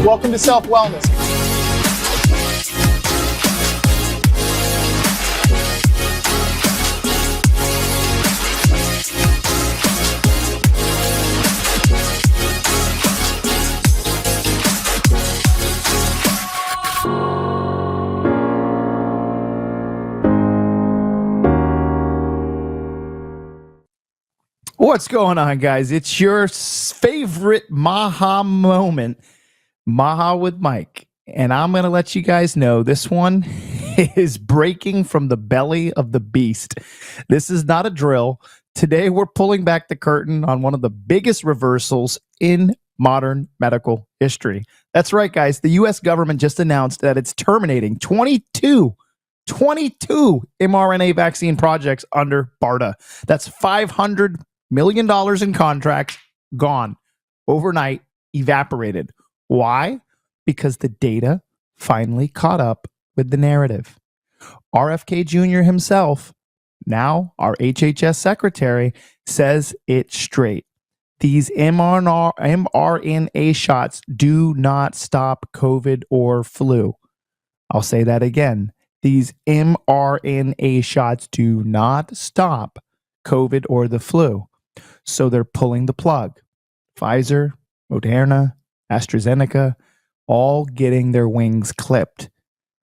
Welcome to Self Wellness. What's going on, guys? It's your favorite Maha moment, Maha with Mike. And I'm going to let you guys know this one is breaking from the belly of the beast. This is not a drill. Today, we're pulling back the curtain on one of the biggest reversals in modern medical history. That's right, guys. The U.S. government just announced that it's terminating 22 mRNA vaccine projects under BARDA. That's $500 million in contracts gone overnight, evaporated. Why? Because the data finally caught up with the narrative. RFK Jr. himself, now our HHS secretary, says it straight. These mRNA shots do not stop COVID or flu. I'll say that again. These mRNA shots do not stop COVID or the flu. So they're pulling the plug. Pfizer, Moderna, AstraZeneca, all getting their wings clipped.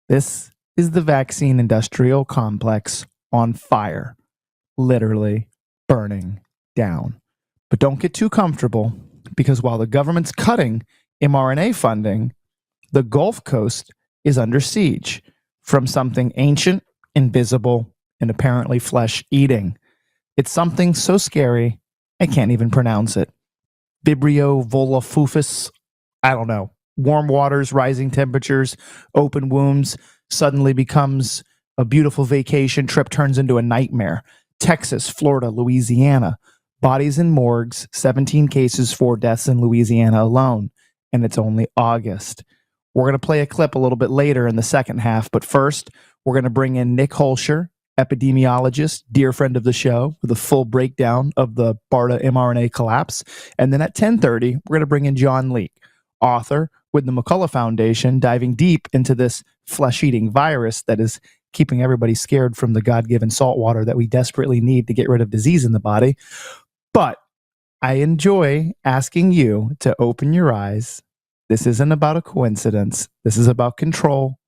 This is the vaccine industrial complex on fire, literally burning down. But don't get too comfortable, because while the government's cutting mRNA funding, the Gulf Coast is under siege from something ancient, invisible, and apparently flesh-eating. It's something so scary, I can't even pronounce it. Vibrio volafufus, I don't know. Warm waters, rising temperatures, open wombs, suddenly becomes a beautiful vacation trip, turns into a nightmare. Texas, Florida, Louisiana, bodies in morgues, 17 cases, 4 deaths in Louisiana alone, and it's only August. We're going to play a clip a little bit later in the second half, but first, we're going to bring in Nick Holscher, epidemiologist, dear friend of the show, with a full breakdown of the BARDA mRNA collapse. And then at 10:30, we're going to bring in John Leake, author with the McCullough Foundation, diving deep into this flesh-eating virus that is keeping everybody scared from the God-given salt water that we desperately need to get rid of disease in the body. But I enjoy asking you to open your eyes. This isn't about a coincidence. This is about control,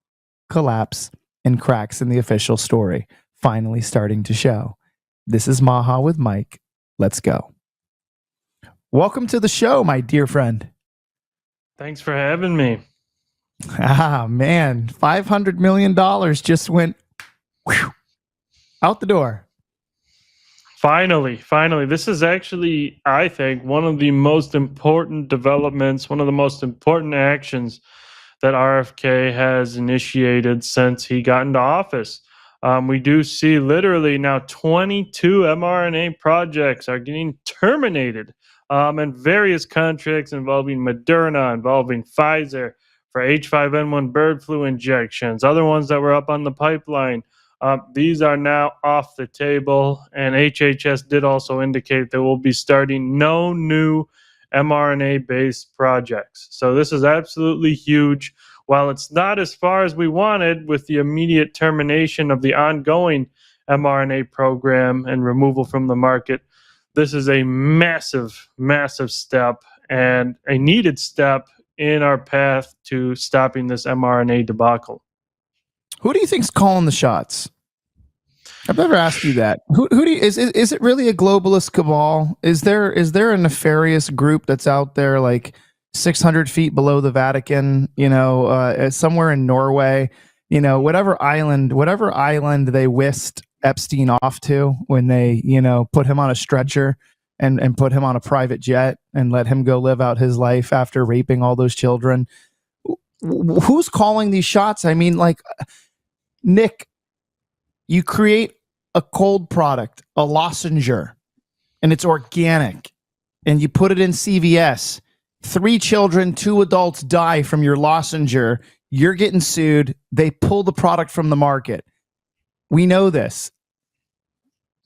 collapse, and cracks in the official story finally starting to show. This is Maha with Mike. Let's go. Welcome to the show, my dear friend. Thanks for having me. Ah, man. $500 million just went out the door. Finally. This is actually, I think, one of the most important developments, one of the most important actions that RFK has initiated since he got into office. We do see literally now 22 mRNA projects are getting terminated in various contracts involving Moderna, involving Pfizer for H5N1 bird flu injections, other ones that were up on the pipeline. These are now off the table, and HHS did also indicate that we'll be starting no new mRNA-based projects. So this is absolutely huge. While it's not as far as we wanted with the immediate termination of the ongoing mRNA program and removal from the market, this is a massive, massive step and a needed step in our path to stopping this mRNA debacle. Who do you think's calling the shots? I've never asked you that. Who do you, is it really a globalist cabal? Is there a nefarious group that's out there like 600 feet below the Vatican, somewhere in Norway, whatever island they whisked Epstein off to when they, put him on a stretcher and put him on a private jet and let him go live out his life after raping all those children. Who's calling these shots? I mean, like, Nick, you create a cold product, a lozenger, and it's organic, and you put it in CVS. 3 children, 2 adults die from your lozenger. You're getting sued. They pull the product from the market. We know this.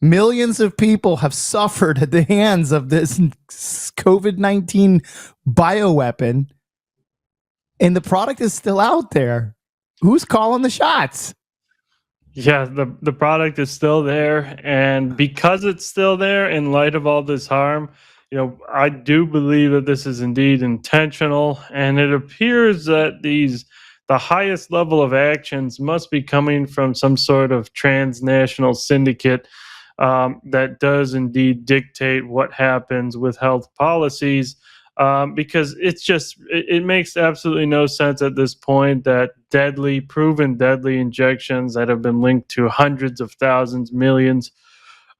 Millions of people have suffered at the hands of this COVID-19 bioweapon. and the product is still out there. Who's calling the shots? Yeah, the product is still there, and because it's still there, in light of all this harm, I do believe that this is indeed intentional, and it appears that the highest level of actions must be coming from some sort of transnational syndicate that does indeed dictate what happens with health policies. Because it makes absolutely no sense at this point that proven deadly injections that have been linked to hundreds of thousands, millions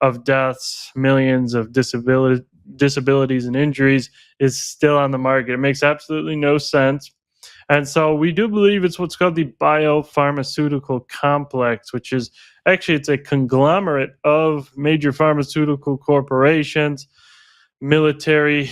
of deaths, millions of disabilities and injuries is still on the market. It makes absolutely no sense. And so we do believe it's what's called the biopharmaceutical complex, which is actually it's a conglomerate of major pharmaceutical corporations, military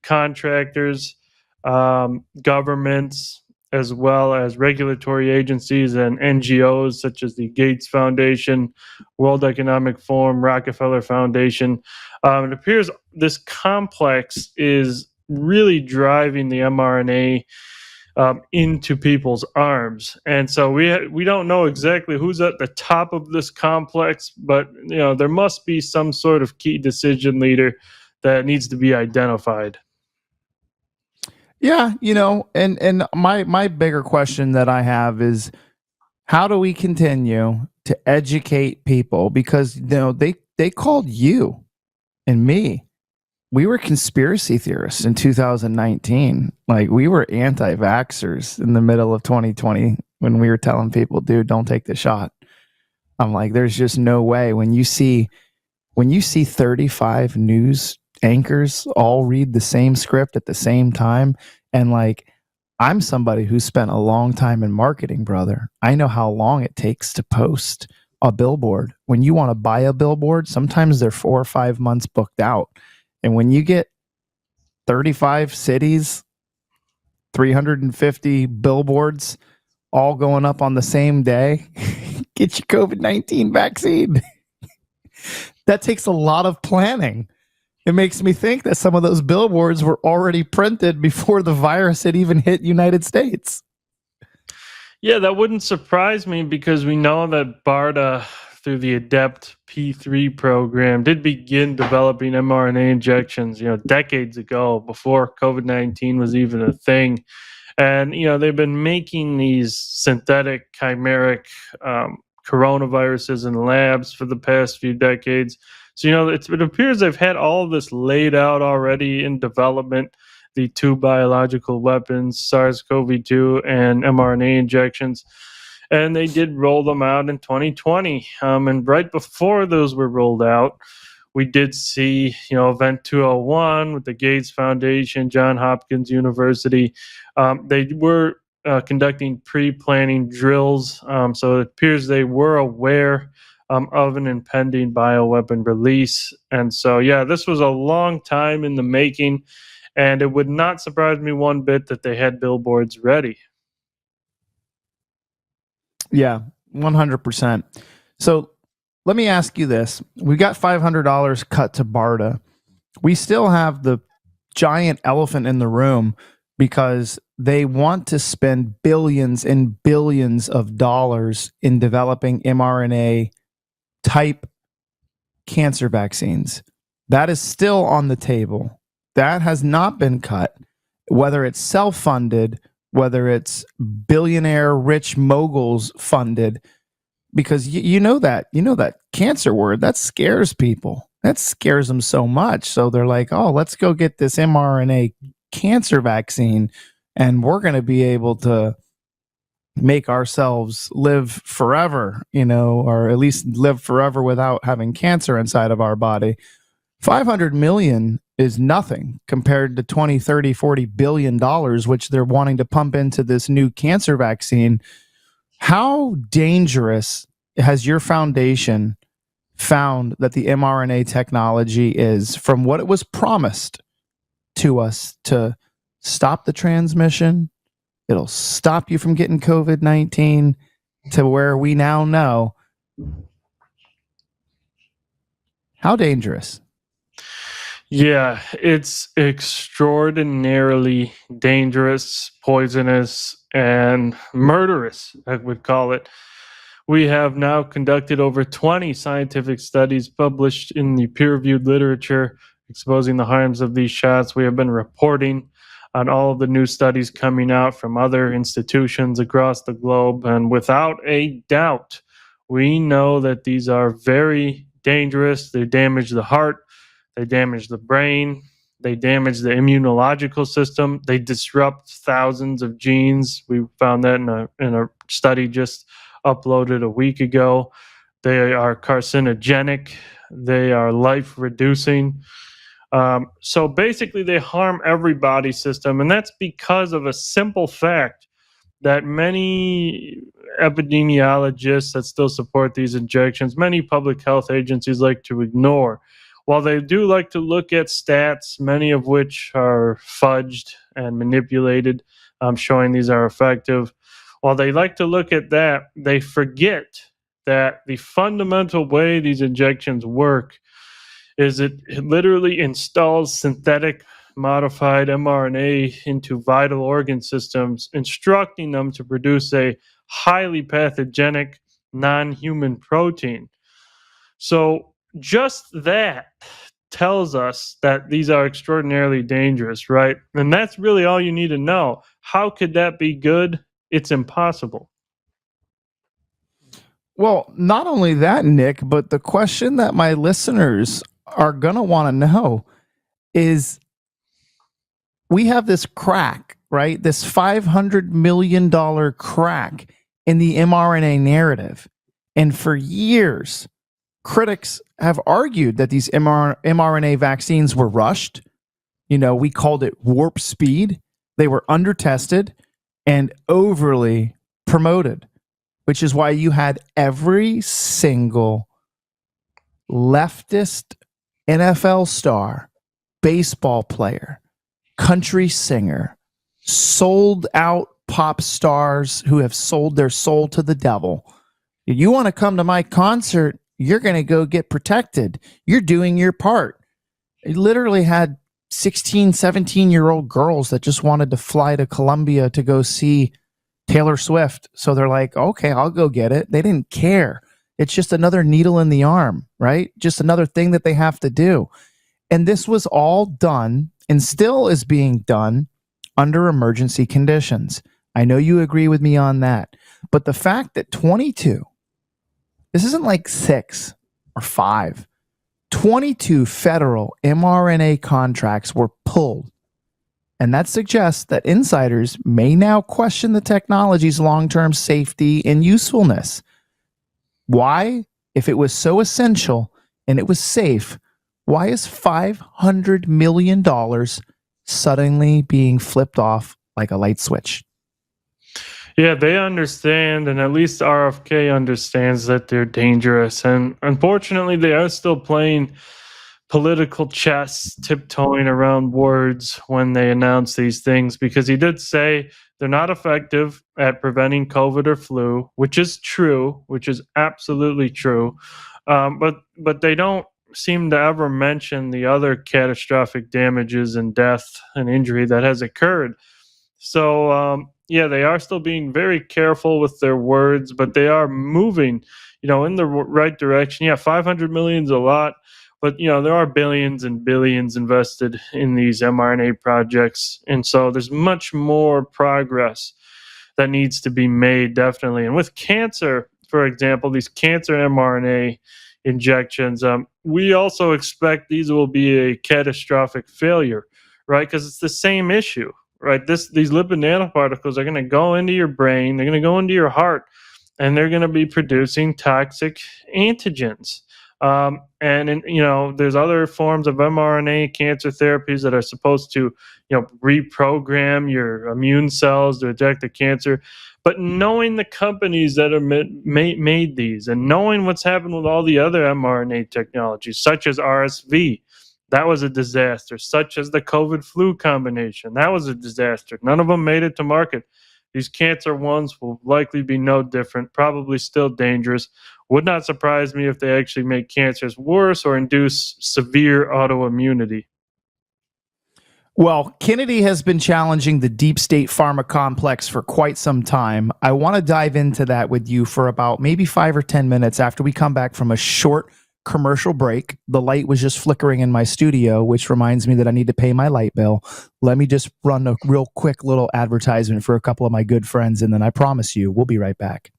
contractors, governments, as well as regulatory agencies and NGOs such as the Gates Foundation, World Economic Forum, Rockefeller Foundation. It appears this complex is really driving the mRNA into people's arms, and so we don't know exactly who's at the top of this complex, but there must be some sort of key decision leader that needs to be identified. Yeah, and my bigger question that I have is how do we continue to educate people, because they called you and me. We were conspiracy theorists in 2019. Like, we were anti-vaxxers in the middle of 2020 when we were telling people, dude, don't take the shot. I'm like, there's just no way. When you see 35 news anchors all read the same script at the same time, and like, I'm somebody who spent a long time in marketing, brother. I know how long it takes to post a billboard. When you want to buy a billboard, sometimes they're 4 or 5 months booked out. And when you get 35 cities, 350 billboards all going up on the same day, get your COVID-19 vaccine. That takes a lot of planning. It makes me think that some of those billboards were already printed before the virus had even hit United States. Yeah, that wouldn't surprise me because we know that BARDA, through the ADEPT P3 program, did begin developing mRNA injections, decades ago, before COVID-19 was even a thing. And they've been making these synthetic chimeric coronaviruses in labs for the past few decades. So it appears they've had all of this laid out already in development. The two biological weapons, SARS-CoV-2 and mRNA injections, and they did roll them out in 2020. And right before those were rolled out, we did see, Event 201 with the Gates Foundation, Johns Hopkins University. They were conducting pre-planning drills, so it appears they were aware of an impending bioweapon release. And so, yeah, this was a long time in the making, and it would not surprise me one bit that they had billboards ready. Yeah, 100%. So let me ask you this. We got $500 cut to BARDA. We still have the giant elephant in the room because they want to spend billions and billions of dollars in developing mRNA type cancer vaccines. That is still on the table. That has not been cut. Whether it's self-funded, whether it's billionaire rich moguls funded, because you know that cancer word that scares people. That scares them so much. So they're like, oh, let's go get this mRNA cancer vaccine, and we're going to be able to make ourselves live forever, or at least live forever without having cancer inside of our body. 500 million is nothing compared to 20, 30, 40 billion dollars, which they're wanting to pump into this new cancer vaccine. How dangerous has your foundation found that the mRNA technology is, from what it was promised to us to stop the transmission? It'll stop you from getting COVID-19, to where we now know. How dangerous? Yeah, it's extraordinarily dangerous, poisonous, and murderous, I would call it. We have now conducted over 20 scientific studies published in the peer reviewed literature exposing the harms of these shots. We have been reporting on all of the new studies coming out from other institutions across the globe. And without a doubt, we know that these are very dangerous. They damage the heart, they damage the brain, they damage the immunological system, they disrupt thousands of genes. We found that in a study just uploaded a week ago. They are carcinogenic, they are life reducing. So basically, they harm every body system, and that's because of a simple fact that many epidemiologists that still support these injections, many public health agencies like to ignore. While they do like to look at stats, many of which are fudged and manipulated, showing these are effective, while they like to look at that, they forget that the fundamental way these injections work is it literally installs synthetic modified mRNA into vital organ systems, instructing them to produce a highly pathogenic non human protein. So, just that tells us that these are extraordinarily dangerous, right? And that's really all you need to know. How could that be good? It's impossible. Well, not only that, Nick, but the question that my listeners are going to want to know is we have this crack, right? This $500 million crack in the mRNA narrative. And for years, critics have argued that these mRNA vaccines were rushed. You know, we called it warp speed. They were undertested and overly promoted, which is why you had every single leftist NFL star, baseball player, country singer, sold out pop stars who have sold their soul to the devil. You want to come to my concert, you're going to go get protected. You're doing your part. It literally had 16, 17-year-old girls that just wanted to fly to Colombia to go see Taylor Swift. So they're like, okay, I'll go get it. They didn't care. It's just another needle in the arm, right? Just another thing that they have to do. And this was all done and still is being done under emergency conditions. I know you agree with me on that. But the fact that 22, this isn't like 6 or 5, 22 federal mRNA contracts were pulled. And that suggests that insiders may now question the technology's long-term safety and usefulness. Why? If it was so essential and it was safe, why is $500 million suddenly being flipped off like a light switch? Yeah, they understand, and at least RFK understands that they're dangerous. And unfortunately, they are still playing political chess, tiptoeing around words when they announce these things, because he did say they're not effective at preventing COVID or flu, which is true, which is absolutely true. But they don't seem to ever mention the other catastrophic damages and death and injury that has occurred. So yeah, they are still being very careful with their words, but they are moving, in the right direction. Yeah, 500 million is a lot, but there are billions and billions invested in these mRNA projects, and so there's much more progress that needs to be made, definitely. And with cancer, for example, these cancer mRNA injections, we also expect these will be a catastrophic failure, right? Because it's the same issue, right? These lipid nanoparticles are going to go into your brain, they're going to go into your heart, and they're going to be producing toxic antigens. There's other forms of mRNA cancer therapies that are supposed to, reprogram your immune cells to attack the cancer. But knowing the companies that have made these, and knowing what's happened with all the other mRNA technologies, such as RSV, that was a disaster, such as the COVID flu combination, that was a disaster. None of them made it to market. These cancer ones will likely be no different, probably still dangerous. Would not surprise me if they actually make cancers worse or induce severe autoimmunity. Well, Kennedy has been challenging the deep state pharma complex for quite some time. I want to dive into that with you for about maybe 5 or 10 minutes after we come back from a short commercial break. The light was just flickering in my studio, which reminds me that I need to pay my light bill. Let me just run a real quick little advertisement for a couple of my good friends, and then I promise you, we'll be right back.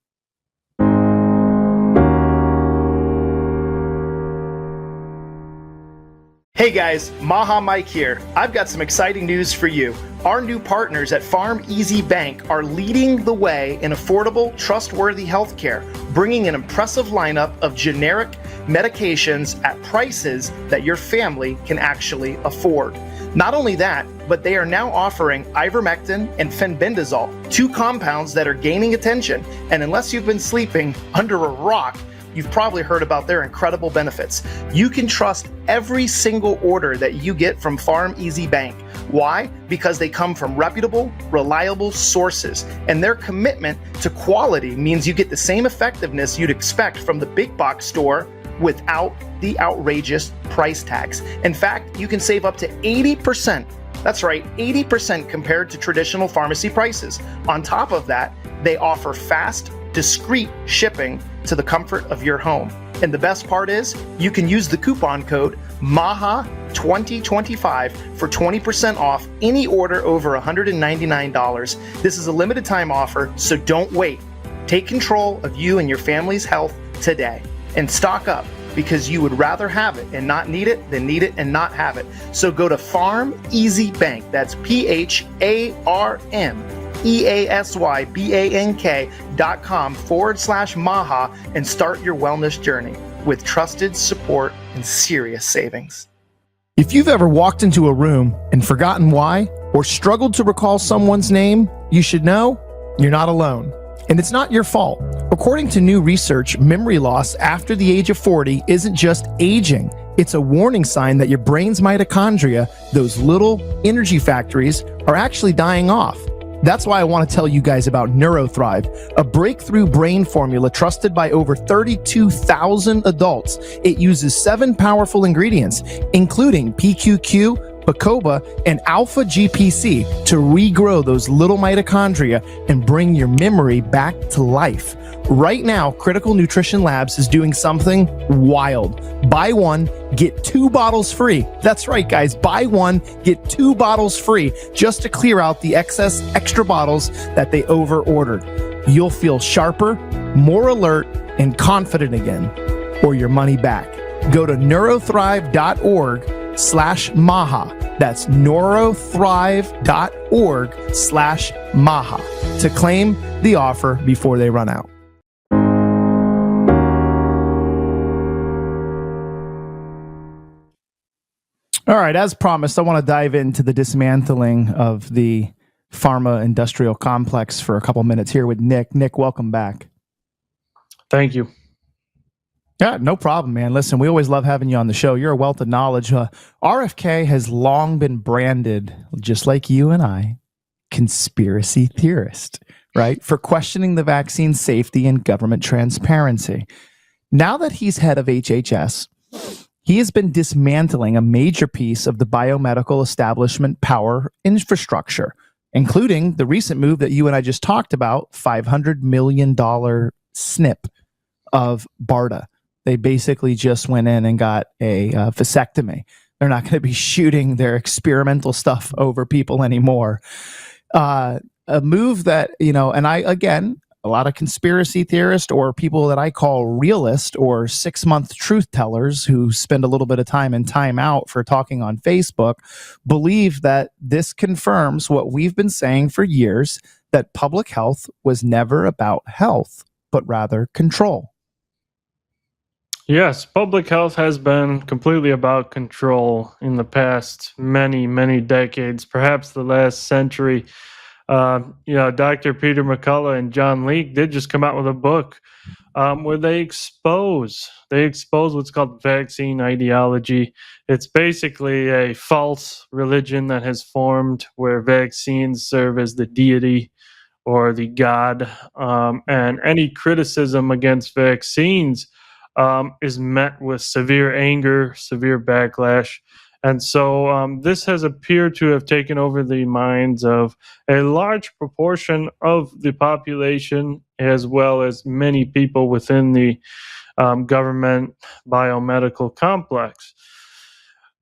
Hey guys, Maha Mike here. I've got some exciting news for you. Our new partners at Farm Easy Bank are leading the way in affordable, trustworthy healthcare, bringing an impressive lineup of generic medications at prices that your family can actually afford. Not only that, but they are now offering ivermectin and fenbendazole, two compounds that are gaining attention, and unless you've been sleeping under a rock, you've probably heard about their incredible benefits. You can trust every single order that you get from Farm Easy Bank. Why? Because they come from reputable, reliable sources, and their commitment to quality means you get the same effectiveness you'd expect from the big box store without the outrageous price tags. In fact, you can save up to 80%. That's right, 80% compared to traditional pharmacy prices. On top of that, they offer fast, discreet shipping to the comfort of your home. And the best part is, you can use the coupon code MAHA2025 for 20% off any order over $199. This is a limited time offer, so don't wait. Take control of you and your family's health today. And stock up, because you would rather have it and not need it than need it and not have it. So go to Farm Easy Bank, that's PharmEasyBank.com/Maha and start your wellness journey with trusted support and serious savings. If you've ever walked into a room and forgotten why, or struggled to recall someone's name, you should know you're not alone. And it's not your fault. According to new research, memory loss after the age of 40 isn't just aging. It's a warning sign that your brain's mitochondria, those little energy factories, are actually dying off. That's why I want to tell you guys about NeuroThrive, a breakthrough brain formula trusted by over 32,000 adults. It uses 7 powerful ingredients, including PQQ, bacopa, and alpha GPC to regrow those little mitochondria and bring your memory back to life. Right now, Critical Nutrition Labs is doing something wild. Buy one, get 2 bottles free. That's right, guys. Buy one, get 2 bottles free just to clear out the excess extra bottles that they over-ordered. You'll feel sharper, more alert, and confident again, or your money back. Go to neurothrive.org/Maha. That's neurothrive.org/Maha to claim the offer before they run out. All right, as promised, I want to dive into the dismantling of the pharma industrial complex for a couple minutes here with Nick. Nick, welcome back. Thank you. Yeah, no problem, man. Listen, we always love having you on the show. You're a wealth of knowledge. RFK has long been branded, just like you and I, conspiracy theorist, right? For questioning the vaccine safety and government transparency. Now that he's head of HHS, he has been dismantling a major piece of the biomedical establishment power infrastructure, including the recent move that you and I just talked about, $500 million snip of BARDA. They basically just went in and got a vasectomy. They're not going to be shooting their experimental stuff over people anymore. A move that, and I, again, a lot of conspiracy theorists or people that I call realist or 6-month truth tellers who spend a little bit of time in time out for talking on Facebook believe that this confirms what we've been saying for years, that public health was never about health, but rather control. Yes, public health has been completely about control in the past many, many decades, perhaps the last century. Dr. Peter McCullough and John Leake did just come out with a book where they expose what's called vaccine ideology. It's basically a false religion that has formed where vaccines serve as the deity or the god, and any criticism against vaccines is met with severe anger, severe backlash, And so this has appeared to have taken over the minds of a large proportion of the population, as well as many people within the government biomedical complex.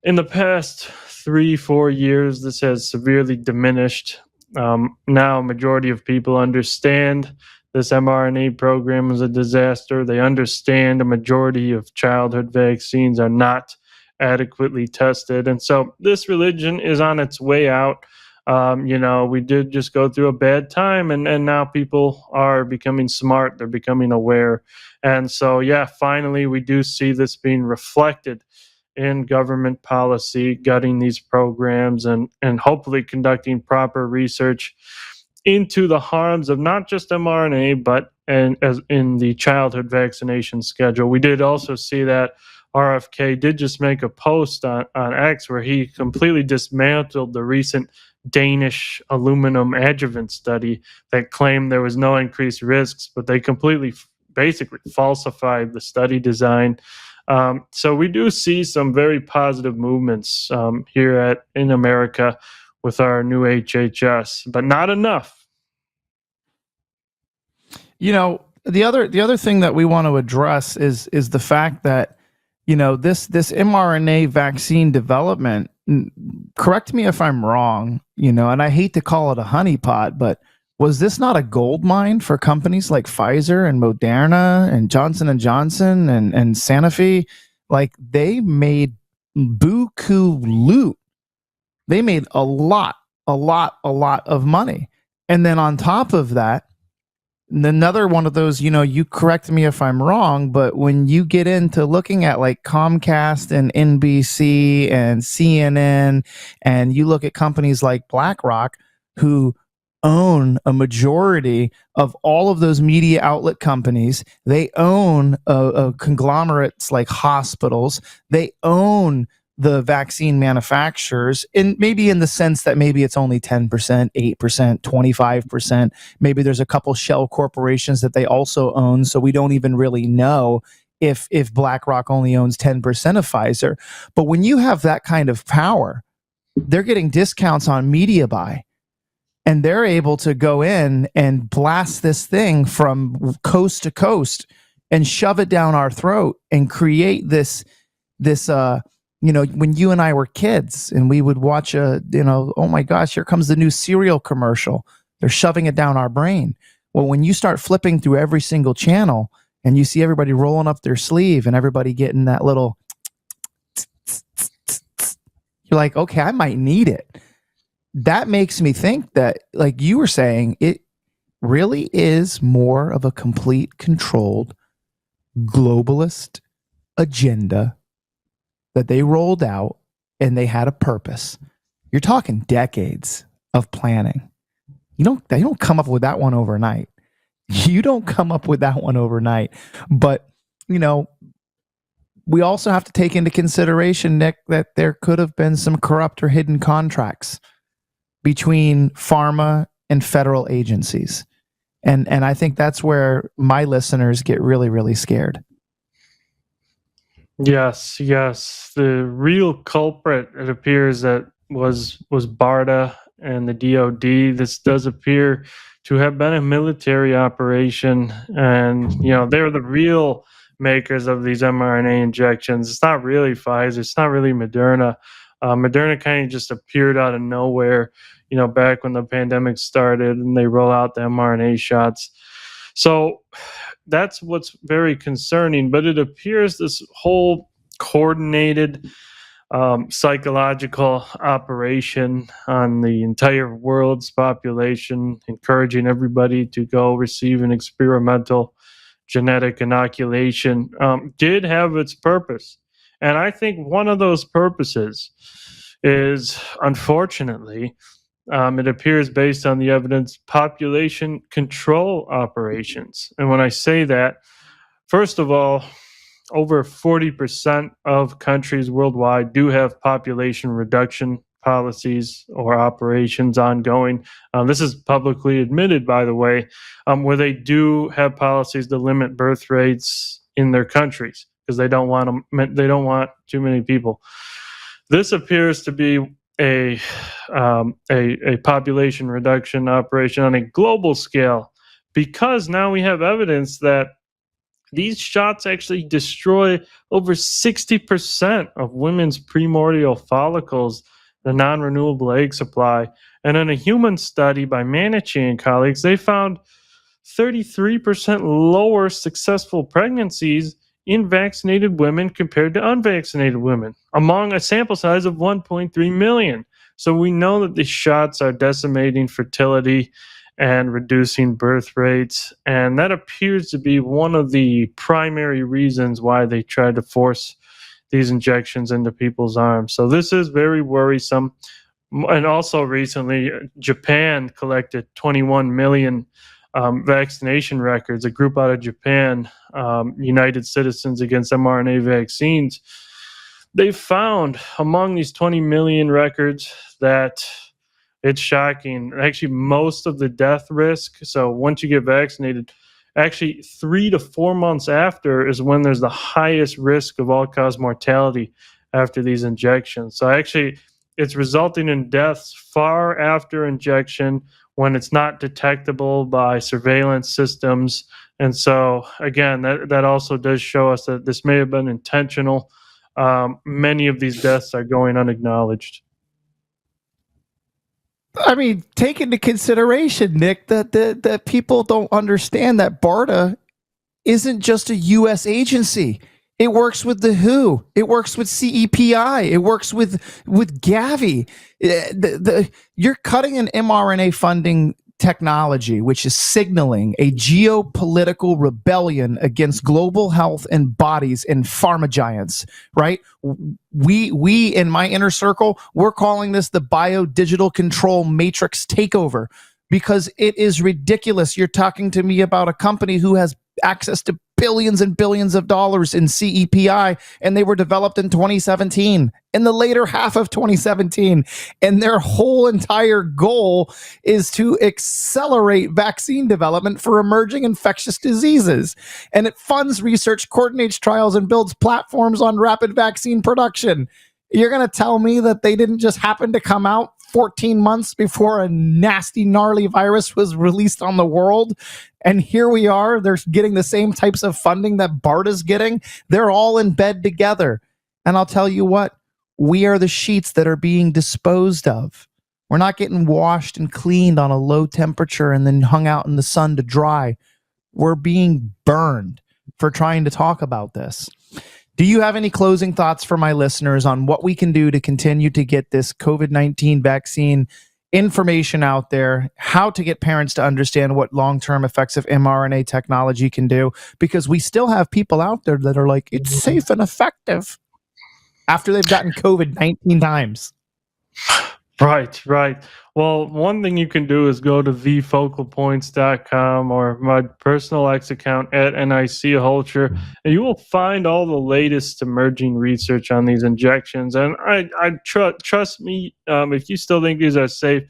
In the past 3, 4 years, this has severely diminished. Now, a majority of people understand this mRNA program is a disaster. They understand a majority of childhood vaccines are not adequately tested. And so this religion is on its way out. We did just go through a bad time, and now people are becoming smart. They're becoming aware. And so, yeah, finally, we do see this being reflected in government policy, gutting these programs and hopefully conducting proper research into the harms of not just mRNA, but and as in the childhood vaccination schedule. We did also see that RFK did just make a post on X where he completely dismantled the recent Danish aluminum adjuvant study that claimed there was no increased risks, but they completely basically falsified the study design. So we do see some very positive movements here in America with our new HHS, but not enough. The other thing that we want to address is the fact that this mRNA vaccine development. Correct me if I'm wrong. And I hate to call it a honeypot, but was this not a gold mine for companies like Pfizer and Moderna and Johnson and Johnson and Sanofi? Like, they made buku loot. They made a lot of money. And then on top of that, another one of those, you correct me if I'm wrong, but when you get into looking at like Comcast and NBC and CNN, and you look at companies like BlackRock, who own a majority of all of those media outlet companies, they own conglomerates like hospitals, they own the vaccine manufacturers, and maybe in the sense that maybe it's only 10%, 8%, 25%. Maybe there's a couple shell corporations that they also own, so we don't even really know if BlackRock only owns 10% of Pfizer. But when you have that kind of power, they're getting discounts on media buy, and they're able to go in and blast this thing from coast to coast and shove it down our throat and create this when you and I were kids and we would watch oh my gosh, here comes the new cereal commercial. They're shoving it down our brain. Well, when you start flipping through every single channel and you see everybody rolling up their sleeve and everybody getting that little, you're like, okay, I might need it. That makes me think that, like you were saying, it really is more of a complete controlled globalist agenda that they rolled out, and they had a purpose. You're talking decades of planning. They don't come up with that one overnight. You don't come up with that one overnight. But, we also have to take into consideration, Nick, that there could have been some corrupt or hidden contracts between pharma and federal agencies. And I think that's where my listeners get really, really scared. Yes. The real culprit, it appears, that was BARDA and the DoD. This does appear to have been a military operation, and they're the real makers of these mRNA injections. It's not really Pfizer. It's not really Moderna. Moderna kind of just appeared out of nowhere, back when the pandemic started, and they roll out the mRNA shots. So that's what's very concerning. But it appears this whole coordinated psychological operation on the entire world's population, encouraging everybody to go receive an experimental genetic inoculation, did have its purpose. And I think one of those purposes is, unfortunately, it appears, based on the evidence, population control operations. And when I say that, first of all, over 40% of countries worldwide do have population reduction policies or operations ongoing. This is publicly admitted, by the way, where they do have policies to limit birth rates in their countries because they don't want too many people. This appears to be a, a population reduction operation on a global scale, because now we have evidence that these shots actually destroy over 60% of women's primordial follicles, the non renewable egg supply. And in a human study by Manichi and colleagues, they found 33% lower successful pregnancies in vaccinated women compared to unvaccinated women among a sample size of 1.3 million. So we know that these shots are decimating fertility and reducing birth rates. And that appears to be one of the primary reasons why they tried to force these injections into people's arms. So this is very worrisome. And also recently, Japan collected 21 million vaccination records. A group out of Japan, United Citizens Against mRNA Vaccines, they found among these 20 million records that it's shocking. Actually, most of the death risk, so once you get vaccinated, actually 3 to 4 months after is when there's the highest risk of all-cause mortality after these injections. So actually, it's resulting in deaths far after injection when it's not detectable by surveillance systems. And so, again, that also does show us that this may have been intentional. Many of these deaths are going unacknowledged. I mean, take into consideration, Nick, that people don't understand that BARDA isn't just a U.S. agency. It works with the WHO. It works with CEPI. It works with Gavi. You're cutting an mRNA funding technology, which is signaling a geopolitical rebellion against global health and bodies and pharma giants, right? We in my inner circle, we're calling this the biodigital control matrix takeover, because it is ridiculous. You're talking to me about a company who has access to billions and billions of dollars in CEPI, and they were developed in 2017, in the later half of 2017. And their whole entire goal is to accelerate vaccine development for emerging infectious diseases. And it funds research, coordinates trials, and builds platforms on rapid vaccine production. You're going to tell me that they didn't just happen to come out 14 months before a nasty, gnarly virus was released on the world? And here we are, they're getting the same types of funding that BARDA's getting. They're all in bed together. And I'll tell you what, we are the sheets that are being disposed of. We're not getting washed and cleaned on a low temperature and then hung out in the sun to dry. We're being burned for trying to talk about this. Do you have any closing thoughts for my listeners on what we can do to continue to get this COVID-19 vaccine information out there, how to get parents to understand what long-term effects of mRNA technology can do? Because we still have people out there that are like, it's safe and effective after they've gotten COVID 19 times. Right. Well, one thing you can do is go to thefocalpoints.com or my personal X account at NIC Holcher, and you will find all the latest emerging research on these injections. And I trust me, if you still think these are safe,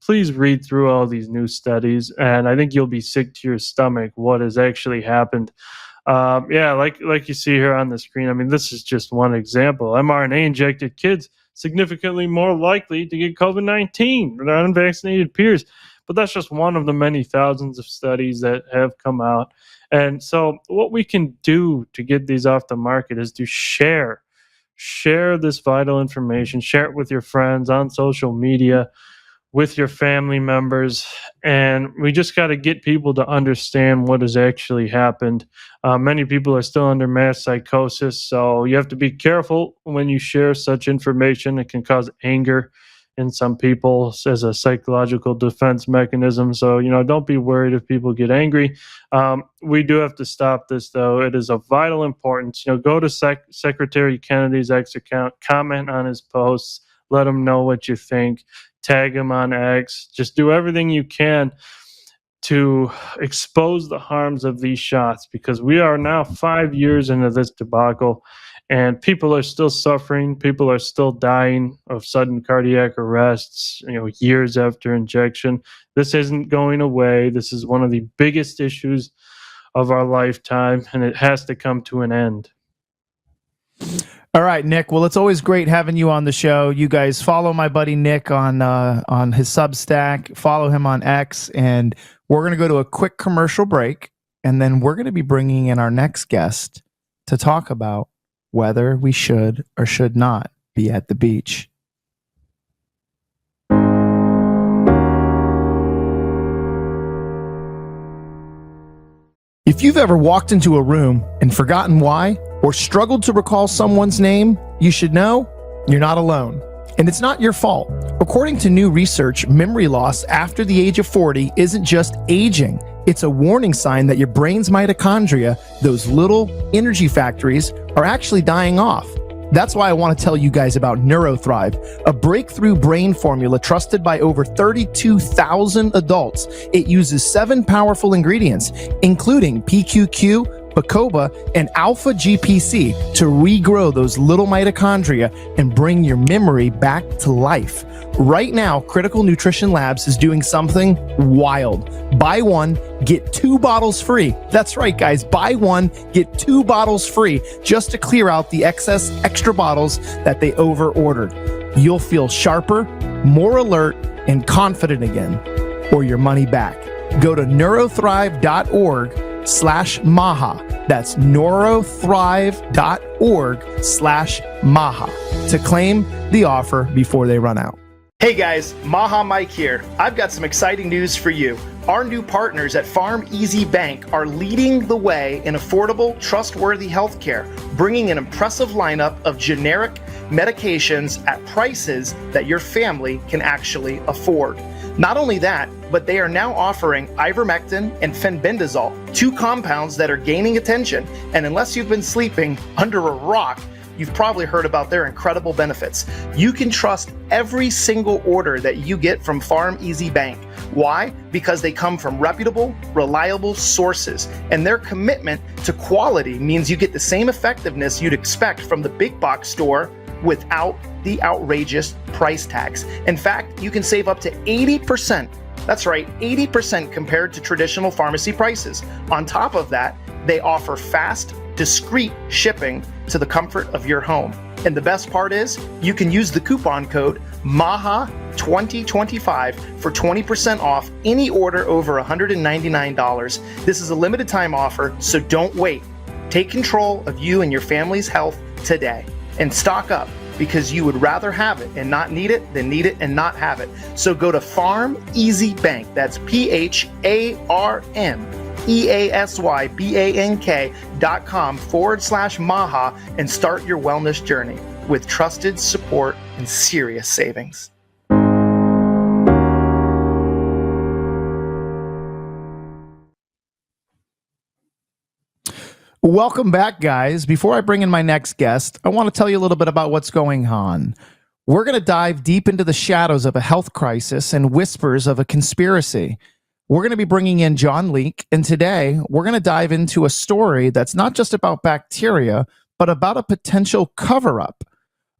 please read through all these new studies, and I think you'll be sick to your stomach what has actually happened. Yeah, like you see here on the screen. I mean, this is just one example. mRNA injected kids significantly more likely to get COVID-19 than their unvaccinated peers. But that's just one of the many thousands of studies that have come out. And so what we can do to get these off the market is to share this vital information, share it with your friends on social media, with your family members, and we just got to get people to understand what has actually happened. Many people are still under mass psychosis, so you have to be careful when you share such information. It can cause anger in some people as a psychological defense mechanism. So, don't be worried if people get angry. We do have to stop this, though. It is of vital importance. Go to Secretary Kennedy's X account, comment on his posts, let him know what you think. Tag him on X. Just do everything you can to expose the harms of these shots, because we are now 5 years into this debacle and people are still suffering. People are still dying of sudden cardiac arrests, years after injection. This isn't going away. This is one of the biggest issues of our lifetime, and it has to come to an end. All right, Nick. Well, it's always great having you on the show. You guys follow my buddy Nick on his Substack. Follow him on X, and we're going to go to a quick commercial break, and then we're going to be bringing in our next guest to talk about whether we should or should not be at the beach. If you've ever walked into a room and forgotten why, or struggled to recall someone's name, you should know you're not alone. And it's not your fault. According to new research, memory loss after the age of 40 isn't just aging. It's a warning sign that your brain's mitochondria, those little energy factories, are actually dying off. That's why I want to tell you guys about NeuroThrive, a breakthrough brain formula trusted by over 32,000 adults. It uses 7 powerful ingredients, including PQQ, bacopa, and alpha GPC to regrow those little mitochondria and bring your memory back to life. Right now, Critical Nutrition Labs is doing something wild. Buy one, get 2 bottles free. That's right, guys. Buy one, get 2 bottles free just to clear out the excess extra bottles that they over-ordered. You'll feel sharper, more alert, and confident again, or your money back. Go to neurothrive.org/Maha. That's neurothrive.org/Maha to claim the offer before they run out. Hey guys, Maha Mike here. I've got some exciting news for you. Our new partners at Farm Easy Bank are leading the way in affordable, trustworthy healthcare, bringing an impressive lineup of generic medications at prices that your family can actually afford. Not only that, but they are now offering ivermectin and fenbendazole, 2 compounds that are gaining attention, and unless you've been sleeping under a rock, you've probably heard about their incredible benefits. You can trust every single order that you get from Farm Easy Bank. Why? Because they come from reputable, reliable sources, and their commitment to quality means you get the same effectiveness you'd expect from the big box store without the outrageous price tags. In fact, you can save up to 80%. That's right, 80% compared to traditional pharmacy prices. On top of that, they offer fast, discreet shipping to the comfort of your home. And the best part is, you can use the coupon code MAHA2025 for 20% off any order over $199. This is a limited time offer, so don't wait. Take control of you and your family's health today. And stock up, because you would rather have it and not need it than need it and not have it. So go to Farm Easy Bank, that's PHARMEASYBANK.com/Maha and start your wellness journey with trusted support and serious savings. Welcome back, guys. Before I bring in my next guest, I want to tell you a little bit about what's going on. We're going to dive deep into the shadows of a health crisis and whispers of a conspiracy. We're going to be bringing in John Leake, and today we're going to dive into a story that's not just about bacteria, but about a potential cover-up.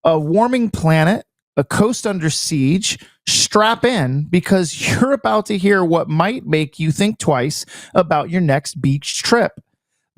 A warming planet, a coast under siege. Strap in, because you're about to hear what might make you think twice about your next beach trip.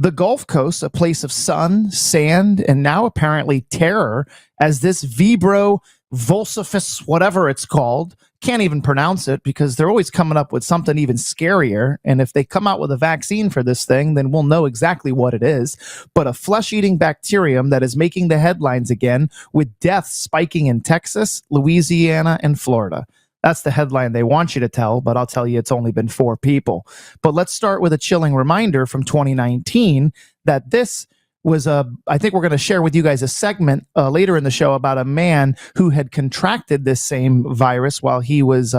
The Gulf Coast, a place of sun, sand, and now apparently terror, as this Vibrio Spreads, whatever it's called, can't even pronounce it because they're always coming up with something even scarier. And if they come out with a vaccine for this thing, then we'll know exactly what it is. But a flesh-eating bacterium that is making the headlines again, with deaths spiking in Texas, Louisiana, and Florida. That's the headline they want you to tell, but I'll tell you it's only been 4 people. But let's start with a chilling reminder from 2019 that this was I think we're going to share with you guys a segment later in the show about a man who had contracted this same virus while he was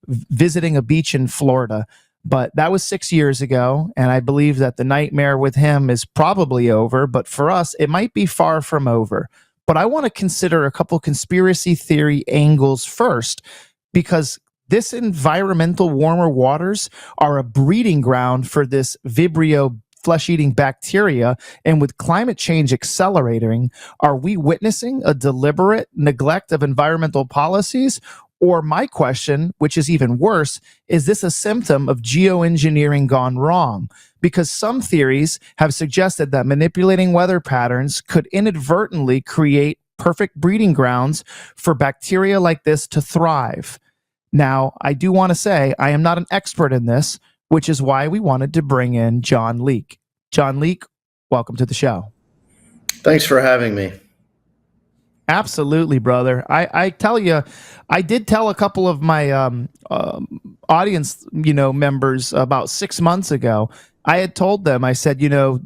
visiting a beach in Florida. But that was 6 years ago, and I believe that the nightmare with him is probably over, but for us, it might be far from over. But I want to consider a couple conspiracy theory angles first, because this environmental warmer waters are a breeding ground for this Vibrio flesh-eating bacteria. And with climate change accelerating, are we witnessing a deliberate neglect of environmental policies? Or my question, which is even worse, is this a symptom of geoengineering gone wrong? Because some theories have suggested that manipulating weather patterns could inadvertently create perfect breeding grounds for bacteria like this to thrive. Now, I do want to say I am not an expert in this, which is why we wanted to bring in John Leake. John Leake, welcome to the show. Thanks for having me. Absolutely, brother. I tell you, I did tell a couple of my audience, members about 6 months ago. I had told them, I said,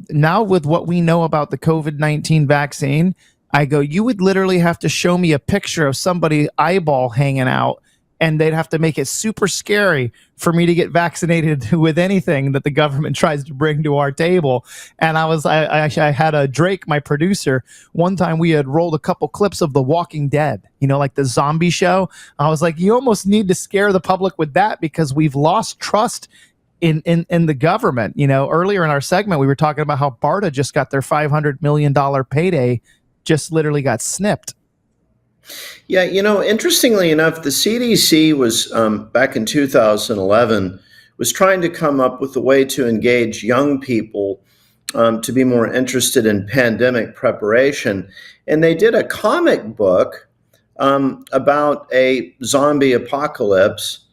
now with what we know about the COVID-19 vaccine, I go, you would literally have to show me a picture of somebody eyeball hanging out, and they'd have to make it super scary for me to get vaccinated with anything that the government tries to bring to our table. And I had a Drake, my producer, one time we had rolled a couple clips of The Walking Dead, like the zombie show. I was like, you almost need to scare the public with that because we've lost trust in the government. Earlier in our segment, we were talking about how BARDA just got their $500 million payday, just literally got snipped. Yeah, interestingly enough, the CDC was back in 2011 was trying to come up with a way to engage young people to be more interested in pandemic preparation, and they did a comic book about a zombie apocalypse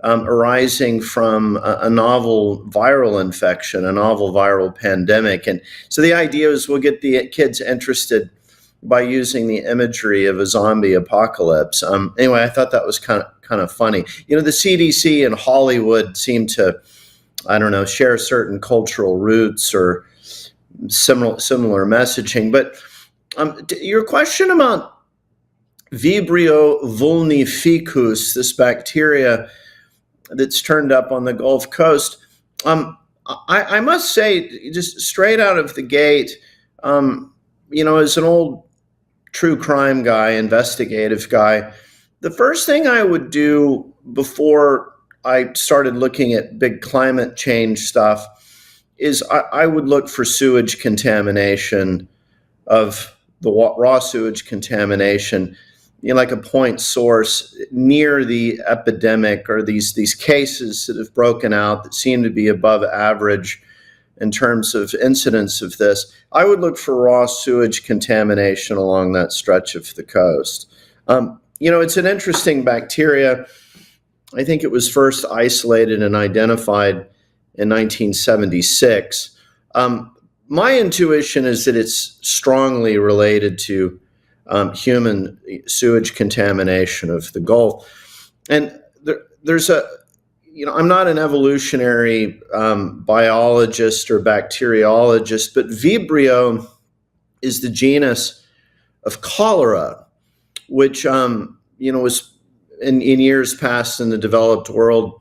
arising from a novel viral infection, a novel viral pandemic. And so the idea is we'll get the kids interested by using the imagery of a zombie apocalypse. Anyway, I thought that was kind of funny. The CDC and Hollywood seem to, I don't know, share certain cultural roots or similar messaging. But your question about Vibrio vulnificus, this bacteria that's turned up on the Gulf Coast, I must say, just straight out of the gate, as an old true crime guy, investigative guy, the first thing I would do before I started looking at big climate change stuff is I would look for sewage contamination, of the raw sewage contamination, like a point source near the epidemic or these cases that have broken out that seem to be above average in terms of incidence of this. I would look for raw sewage contamination along that stretch of the coast. It's an interesting bacteria. I think it was first isolated and identified in 1976. My intuition is that it's strongly related to human sewage contamination of the Gulf. And there's I'm not an evolutionary biologist or bacteriologist, but Vibrio is the genus of cholera, which, was in years past in the developed world,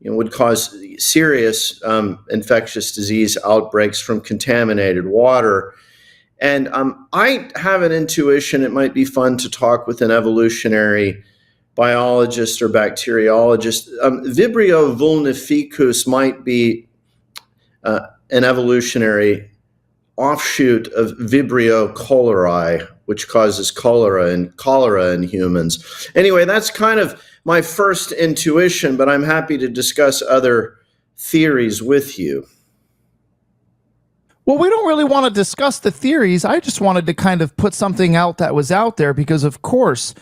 would cause serious infectious disease outbreaks from contaminated water. And I have an intuition it might be fun to talk with an evolutionary biologist or bacteriologist. Vibrio vulnificus might be an evolutionary offshoot of Vibrio cholerae, which causes cholera in humans. Anyway, that's kind of my first intuition, but I'm happy to discuss other theories with you. Well, we don't really want to discuss the theories. I just wanted to kind of put something out that was out there because, of course,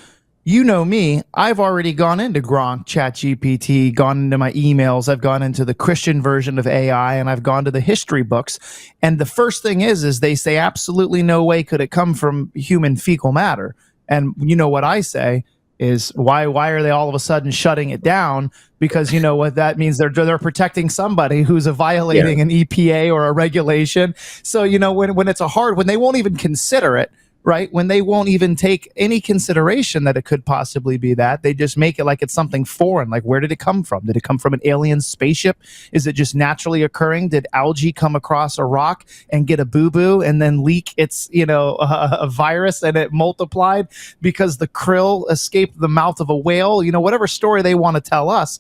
you know me, I've already gone into Gronk, ChatGPT, gone into my emails, I've gone into the Christian version of AI, and I've gone to the history books. And the first thing is they say absolutely no way could it come from human fecal matter. And you know what I say is why are they all of a sudden shutting it down? Because you know what that means, they're protecting somebody who's violating an EPA or a regulation. So when it's when they won't even consider it, right? When they won't even take any consideration that it could possibly be that, they just make it like it's something foreign. Like, where did it come from? Did it come from an alien spaceship? Is it just naturally occurring? Did algae come across a rock and get a boo-boo and then leak its, a virus and it multiplied because the krill escaped the mouth of a whale? Whatever story they want to tell us.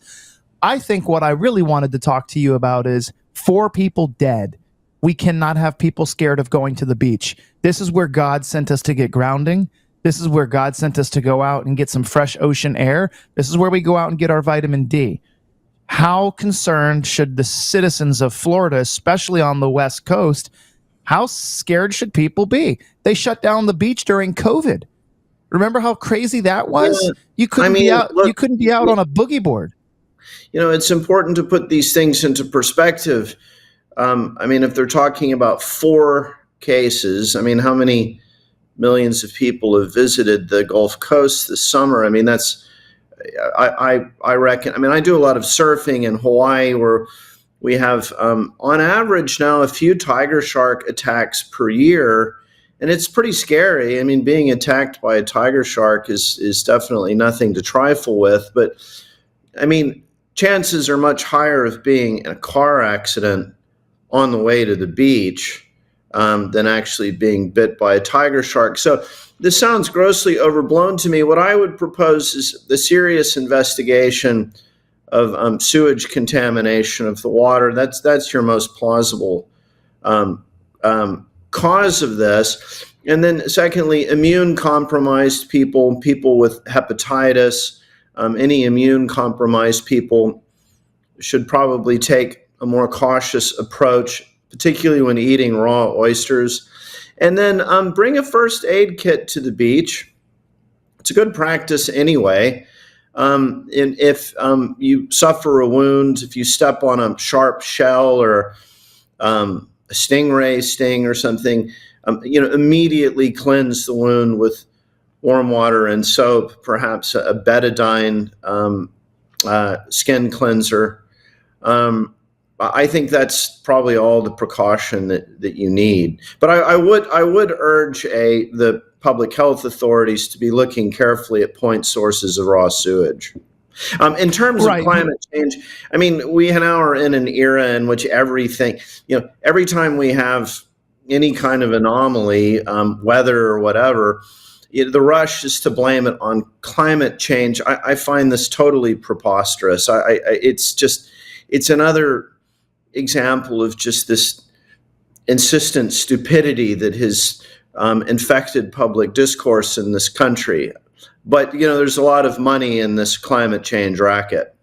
I think what I really wanted to talk to you about is 4 people dead. We cannot have people scared of going to the beach. This is where God sent us to get grounding. This is where God sent us to go out and get some fresh ocean air. This is where we go out and get our vitamin D. How concerned should the citizens of Florida, especially on the West Coast, how scared should people be? They shut down the beach during COVID. Remember how crazy that was? Yeah, You couldn't be out. look, You couldn't be out on a boogie board. it's important to put these things into perspective. If they're talking about 4 cases, how many millions of people have visited the Gulf Coast this summer? That's, I reckon, I do a lot of surfing in Hawaii, where we have, on average now, a few tiger shark attacks per year. And it's pretty scary. Being attacked by a tiger shark is definitely nothing to trifle with. But, chances are much higher of being in a car accident on the way to the beach than actually being bit by a tiger shark. So this sounds grossly overblown to me. What I would propose is the serious investigation of sewage contamination of the water. That's your most plausible cause of this. And then secondly, immune compromised people, people with hepatitis, any immune compromised people should probably take a more cautious approach, particularly when eating raw oysters. And then bring a first aid kit to the beach. It's a good practice anyway. And if you suffer a wound, if you step on a sharp shell or a stingray sting or something, immediately cleanse the wound with warm water and soap, perhaps a betadine skin cleanser. I think that's probably all the precaution that you need. But I would urge the public health authorities to be looking carefully at point sources of raw sewage. In terms of climate change, we now are in an era in which everything, every time we have any kind of anomaly, weather or whatever, the rush is to blame it on climate change. I find this totally preposterous. It's another example of just this insistent stupidity that has infected public discourse in this country. But, there's a lot of money in this climate change racket.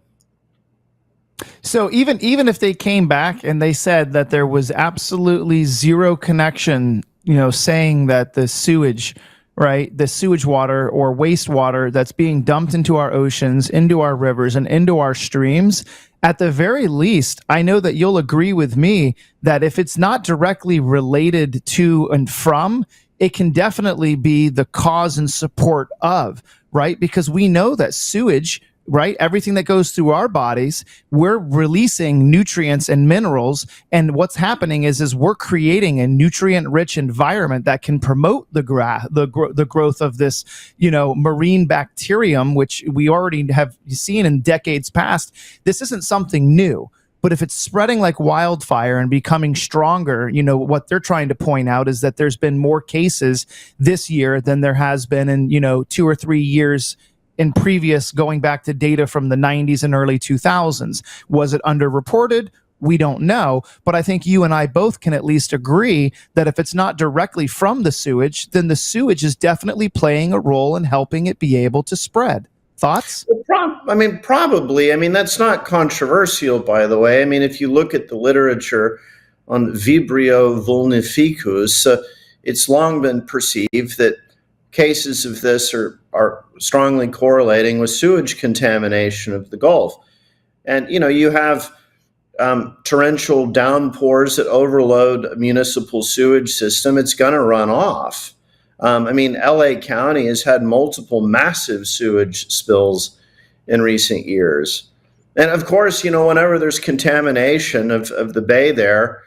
So even if they came back and they said that there was absolutely zero connection, saying that the sewage water or wastewater that's being dumped into our oceans, into our rivers, and into our streams, at the very least, I know that you'll agree with me that if it's not directly related to and from, it can definitely be the cause and support of, right? Because we know that sewage, right? Everything that goes through our bodies, we're releasing nutrients and minerals. And what's happening is we're creating a nutrient-rich environment that can promote the growth of this, marine bacterium, which we already have seen in decades past. This isn't something new. But if it's spreading like wildfire and becoming stronger, what they're trying to point out is that there's been more cases this year than there has been in, 2 or 3 years in previous, going back to data from the 90s and early 2000s. Was it underreported? We don't know. But I think you and I both can at least agree that if it's not directly from the sewage, then the sewage is definitely playing a role in helping it be able to spread. Thoughts? Probably. That's not controversial, by the way. If you look at the literature on Vibrio vulnificus, it's long been perceived that cases of this are strongly correlating with sewage contamination of the Gulf. And, you have torrential downpours that overload a municipal sewage system. It's going to run off. LA County has had multiple massive sewage spills in recent years. And of course, whenever there's contamination of the bay there,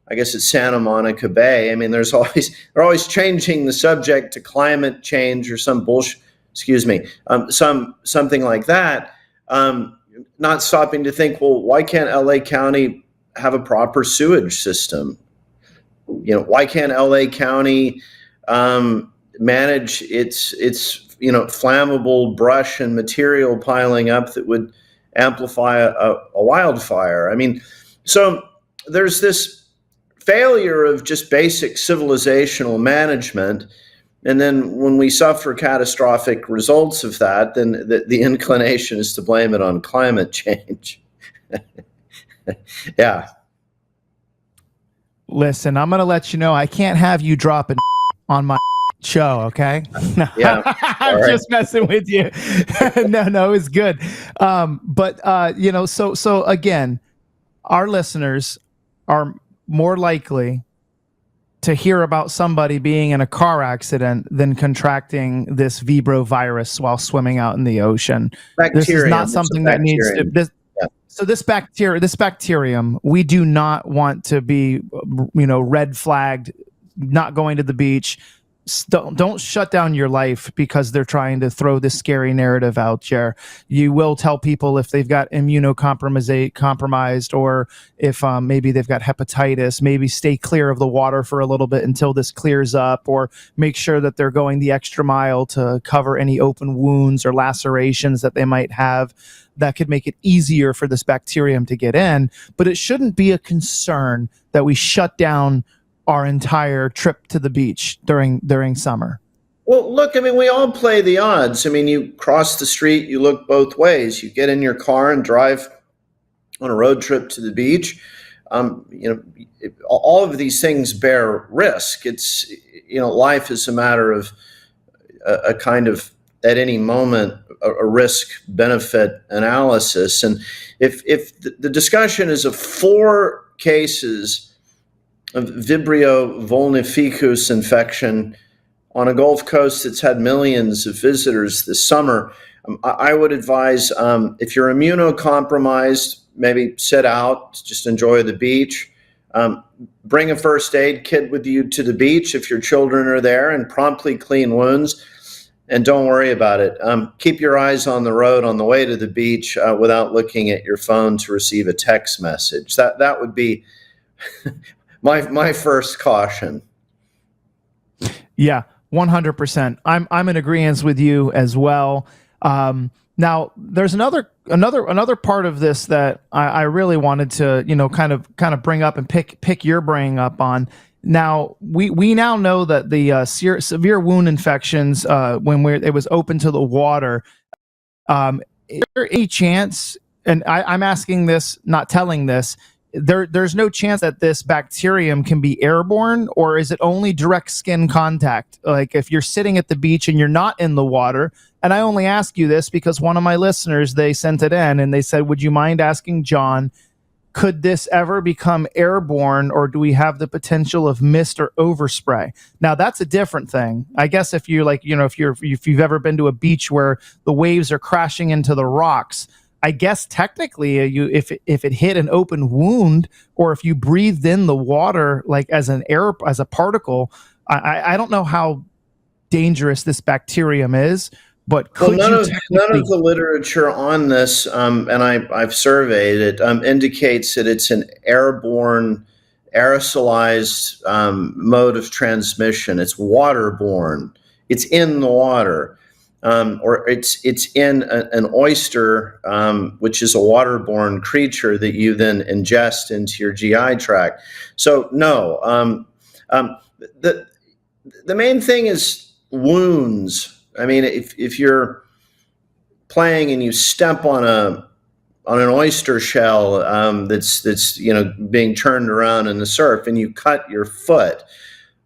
I guess it's Santa Monica Bay. They're always changing the subject to climate change or some bullshit, something like that. Not stopping to think, well, why can't LA County have a proper sewage system? Why can't LA County manage its flammable brush and material piling up that would amplify a wildfire? So there's this failure of just basic civilizational management. And then when we suffer catastrophic results of that, then the inclination is to blame it on climate change. Yeah. Listen, I'm going to let you know I can't have you dropping on my show, okay? Yeah. I'm All right. just messing with you. No, it's good. So again, our listeners are more likely to hear about somebody being in a car accident than contracting this Vibrio virus while swimming out in the ocean. This is not Bacterium. It's a something that needs to. bacterium. Yeah. So this bacterium, we do not want to be, red flagged, not going to the beach. Don't shut down your life because they're trying to throw this scary narrative out there. You will tell people if they've got compromised, or if maybe they've got hepatitis, maybe stay clear of the water for a little bit until this clears up, or make sure that they're going the extra mile to cover any open wounds or lacerations that they might have that could make it easier for this bacterium to get in. But it shouldn't be a concern that we shut down our entire trip to the beach during summer. Well, look, I mean, we all play the odds. I mean, you cross the street, you look both ways. You get in your car and drive on a road trip to the beach. All of these things bear risk. It's, life is a matter of a kind of, at any moment, a risk-benefit analysis. And if the discussion is of 4 cases of Vibrio vulnificus infection on a Gulf Coast that's had millions of visitors this summer, I would advise, if you're immunocompromised, maybe sit out, just enjoy the beach. Bring a first aid kit with you to the beach if your children are there, and promptly clean wounds. And don't worry about it. Keep your eyes on the road on the way to the beach without looking at your phone to receive a text message. That would be my first caution. Yeah, 100%. I'm in agreement with you as well. Now, there's another part of this that I really wanted to kind of bring up and pick your brain up on. Now, we now know that the severe wound infections, when it was open to the water, is there any chance, and I'm asking this, not telling this, there's no chance that this bacterium can be airborne, or is it only direct skin contact? Like if you're sitting at the beach and you're not in the water, and I only ask you this because one of my listeners, they sent it in and they said, would you mind asking John, could this ever become airborne, or do we have the potential of mist or overspray? Now that's a different thing. I guess if you're like, if you've ever been to a beach where the waves are crashing into the rocks, I guess technically if it hit an open wound, or if you breathed in the water like as a particle, I don't know how dangerous this bacterium is. But none of the literature on this, and I've surveyed it, indicates that it's an airborne, aerosolized mode of transmission. It's waterborne. It's in the water, or it's in an oyster, which is a waterborne creature that you then ingest into your GI tract. So no, the main thing is wounds. I mean, if you're playing and you step on an oyster shell that's being churned around in the surf, and you cut your foot,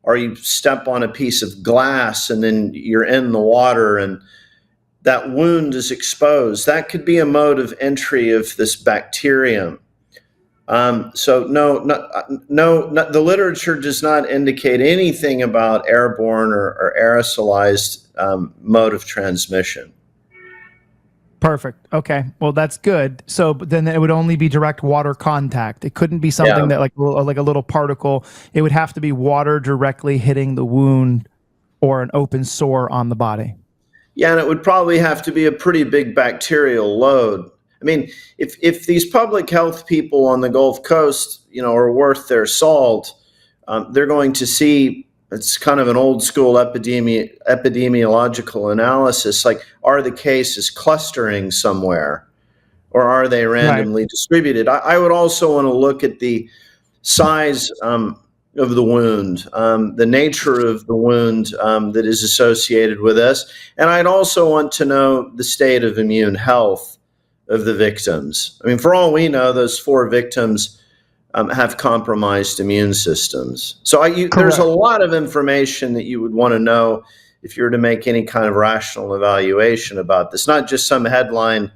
or you step on a piece of glass and then you're in the water and that wound is exposed, that could be a mode of entry of this bacterium. So no, the literature does not indicate anything about airborne or aerosolized mode of transmission. Perfect. Okay. Well, that's good. So but then it would only be direct water contact. It couldn't be something that like a little particle. It would have to be water directly hitting the wound or an open sore on the body. Yeah, and it would probably have to be a pretty big bacterial load. I mean, if these public health people on the Gulf Coast, are worth their salt, they're going to see, it's kind of an old school epidemiological analysis, like, are the cases clustering somewhere, or are they randomly distributed? I would also want to look at the size of the wound, the nature of the wound that is associated with this. And I'd also want to know the state of immune health of the victims. I mean, for all we know, those 4 victims have compromised immune systems. So there's a lot of information that you would want to know if you were to make any kind of rational evaluation about this, not just some headline,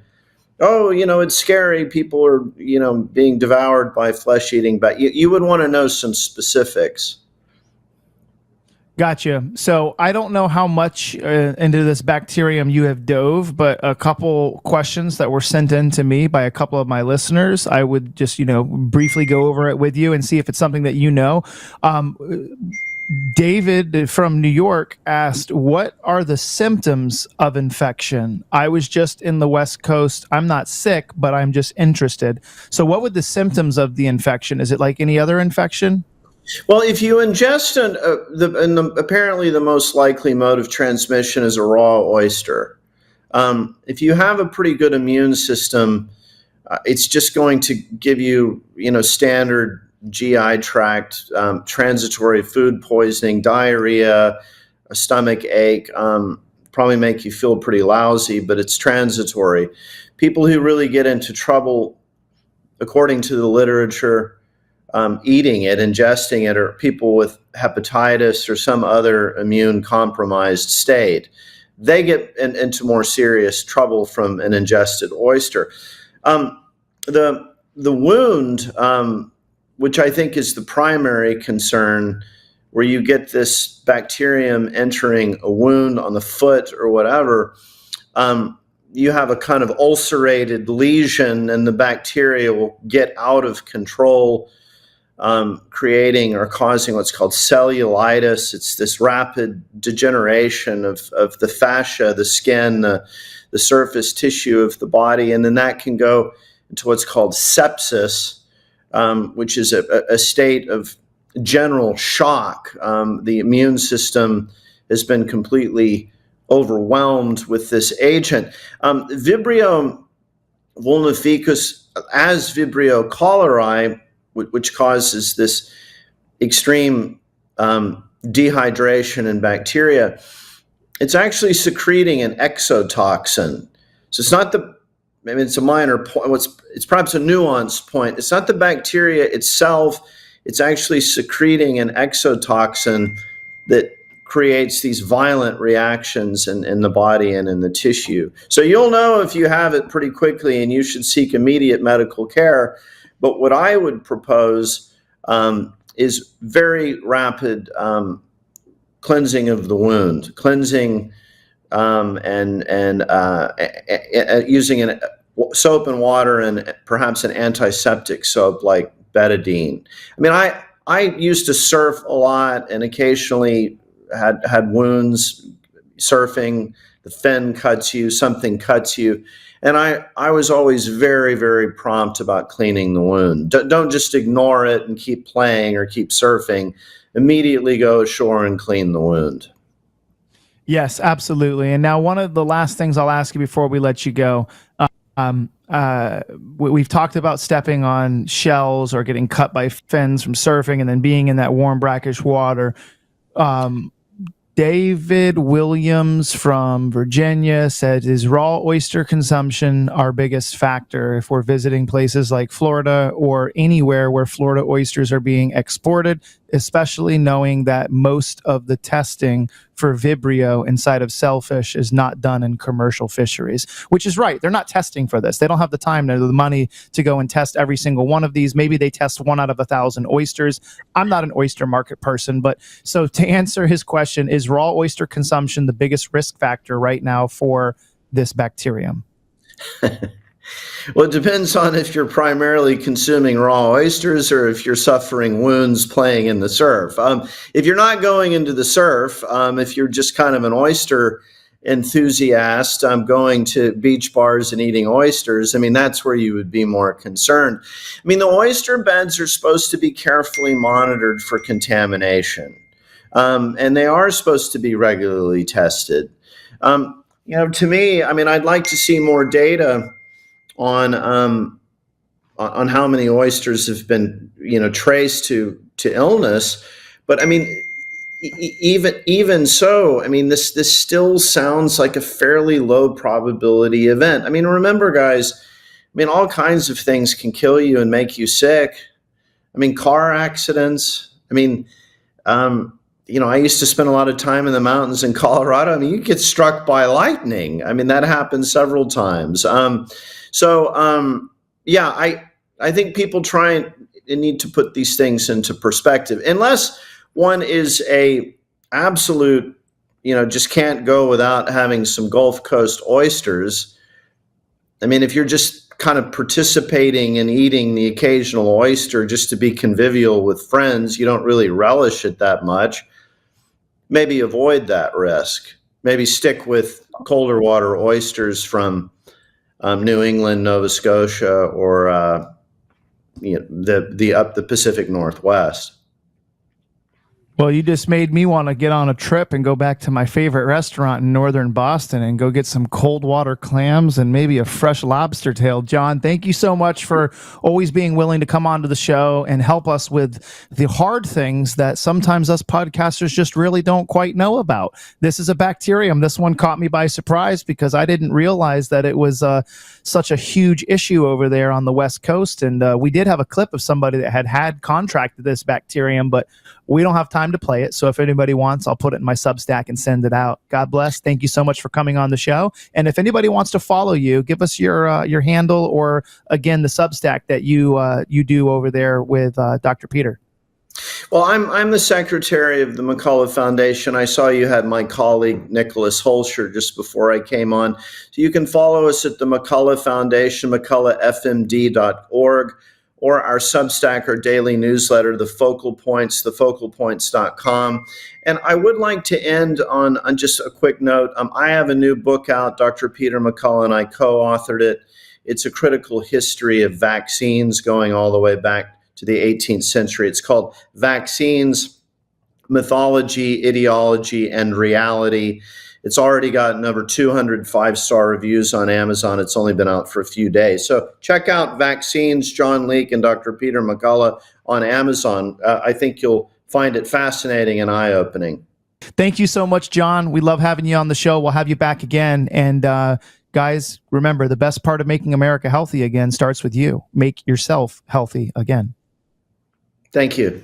oh, it's scary, people are, being devoured by flesh-eating, but you would want to know some specifics. Gotcha. So I don't know how much into this bacterium you have dove, but a couple questions that were sent in to me by a couple of my listeners, I would just, briefly go over it with you and see if it's something that you know. David from New York asked, what are the symptoms of infection? I was just in the West Coast. I'm not sick, but I'm just interested. So what would the symptoms of the infection? Is it like any other infection? Well, if you ingest apparently the most likely mode of transmission is a raw oyster. If you have a pretty good immune system, it's just going to give you, standard GI tract, transitory food poisoning, diarrhea, a stomach ache, probably make you feel pretty lousy, but it's transitory. People who really get into trouble, according to the literature, eating it, ingesting it, or people with hepatitis or some other immune compromised state, they get into more serious trouble from an ingested oyster. The wound, which I think is the primary concern, where you get this bacterium entering a wound on the foot or whatever, you have a kind of ulcerated lesion, and the bacteria will get out of control, creating or causing what's called cellulitis. It's this rapid degeneration of the fascia, the skin, the surface tissue of the body, and then that can go into what's called sepsis, which is a state of general shock. The immune system has been completely overwhelmed with this agent. Vibrio vulnificus, as Vibrio cholerae, which causes this extreme dehydration in bacteria, it's actually secreting an exotoxin. So it's not it's a minor point. It's perhaps a nuanced point. It's not the bacteria itself. It's actually secreting an exotoxin that creates these violent reactions in the body and in the tissue. So you'll know if you have it pretty quickly, and you should seek immediate medical care. But what I would propose is very rapid cleansing of the wound, cleansing and using soap and water, and perhaps an antiseptic soap like betadine. I mean, I used to surf a lot, and occasionally had wounds surfing. The fin cuts you, something cuts you. And I was always very, very prompt about cleaning the wound. Don't just ignore it and keep playing or keep surfing. Immediately go ashore and clean the wound. Yes, absolutely. And now one of the last things I'll ask you before we let you go, we've talked about stepping on shells or getting cut by fins from surfing and then being in that warm, brackish water. David Williams from Virginia said, is raw oyster consumption our biggest factor if we're visiting places like Florida or anywhere where Florida oysters are being exported, especially knowing that most of the testing for Vibrio inside of shellfish is not done in commercial fisheries, which is right. They're not testing for this. They don't have the time or the money to go and test every single one of these. Maybe they test 1 out of 1,000 oysters. I'm not an oyster market person, but so to answer his question, is raw oyster consumption the biggest risk factor right now for this bacterium? Well, it depends on if you're primarily consuming raw oysters or if you're suffering wounds playing in the surf. If you're not going into the surf, if you're just kind of an oyster enthusiast, going to beach bars and eating oysters, I mean, that's where you would be more concerned. I mean, the oyster beds are supposed to be carefully monitored for contamination, and they are supposed to be regularly tested. To me, I mean, I'd like to see more data on how many oysters have been, traced to to illness. But I mean, even so, I mean, this still sounds like a fairly low probability event. I mean, remember, guys, I mean, all kinds of things can kill you and make you sick. I mean, car accidents. I mean, I used to spend a lot of time in the mountains in Colorado. I mean, you get struck by lightning. I mean, that happens several times. Yeah, I think people try and need to put these things into perspective, unless one is a absolute, just can't go without having some Gulf Coast oysters. I mean, if you're just kind of participating in eating the occasional oyster just to be convivial with friends, you don't really relish it that much. Maybe avoid that risk. Maybe stick with colder water oysters from New England, Nova Scotia, or the Pacific Northwest. Well, you just made me want to get on a trip and go back to my favorite restaurant in northern Boston and go get some cold water clams and maybe a fresh lobster tail. John, thank you so much for always being willing to come onto the show and help us with the hard things that sometimes us podcasters just really don't quite know about. This is a bacterium. This one caught me by surprise because I didn't realize that it was such a huge issue over there on the West Coast. And we did have a clip of somebody that had contracted this bacterium, but we don't have time to play it. So if anybody wants, I'll put it in my Substack and send it out. God bless. Thank you so much for coming on the show. And if anybody wants to follow you, give us your handle, or again, the Substack that you do over there with Dr. Peter. Well, I'm the secretary of the McCullough Foundation. I saw you had my colleague Nicholas Holscher just before I came on. So you can follow us at the McCullough Foundation, mcculloughfmd.org, or our Substack, our daily newsletter, The Focal Points, thefocalpoints.com. And I would like to end on just a quick note. I have a new book out. Dr. Peter McCullough and I co-authored it. It's a critical history of vaccines going all the way back to the 18th century. It's called Vaccines, Mythology, Ideology, and Reality. It's already gotten over 200 five-star reviews on Amazon. It's only been out for a few days. So check out Vaccines, John Leake and Dr. Peter McCullough on Amazon. I think you'll find it fascinating and eye-opening. Thank you so much, John. We love having you on the show. We'll have you back again. And guys, remember, the best part of making America healthy again starts with you. Make yourself healthy again. Thank you.